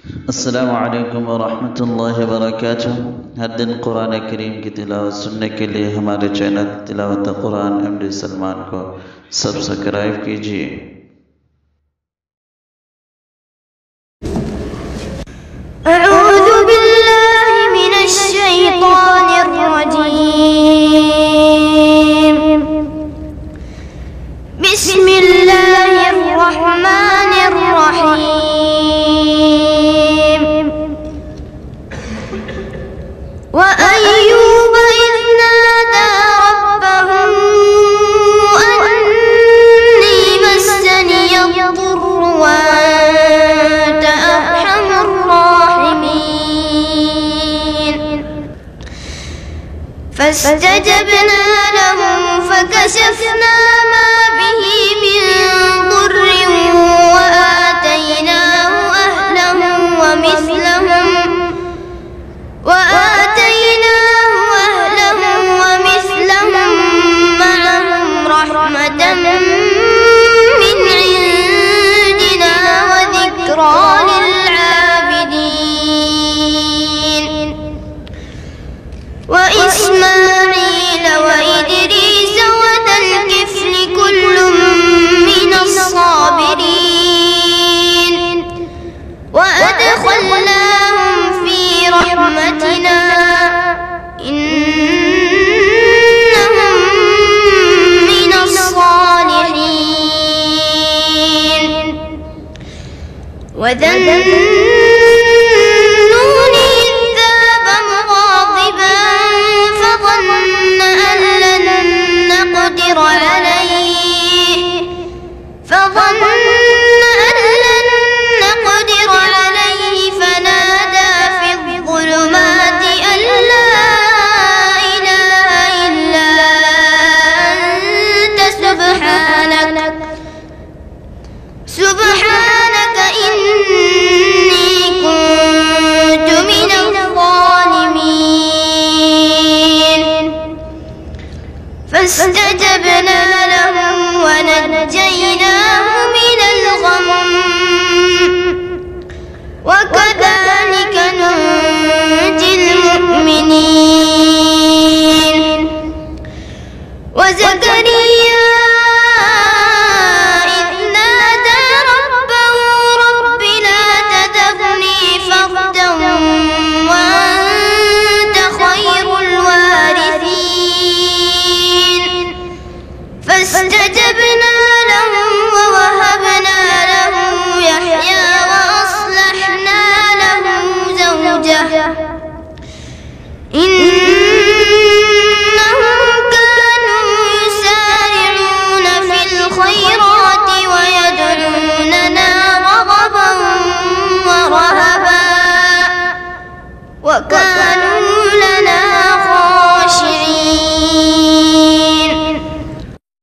السلام عليكم ورحمة الله وبركاته. हर दिन कुरान करीम की तिलावत सुनने के लिए हमारे चैनल तिलावत कुरान MD सलमान को सब्सक्राइब कीजिए। أعوذ بالله من الشيطان الرجيم. بسم الله الرحمن الرحيم. وأيوب إذ نادى ربه أني مسني الضر وأنت أرحم الراحمين. فاستجبنا له فكشفنا ما به من ضر وآتيناه أهله ومثلهم معهم رحمة من عندنا وذكرى للعابدين. وإسماعيل وإدريس وذا الكفل كل من الصابرين وأدخلناهم في رحمتنا إنهم من الصالحين. وذا النون إذ ذهب مغاضبا فظن أن لن نقدر عليه فنادى في الظلمات أن لا إله إلا أنت سبحانك إني كنت من الظالمين. فاستجبنا له ونجيناه من الغم وكذلك ننجي المؤمنين. وزكريا إذ نادى ربه رب لا تذرني فردا وأنت خير الوارثين. فاستجبنا له ووهبنا له يحيى وأصلحنا له زوجه إنهم كانوا يسارعون في الخيرات ويدعوننا رغبا ورهبا وكانوا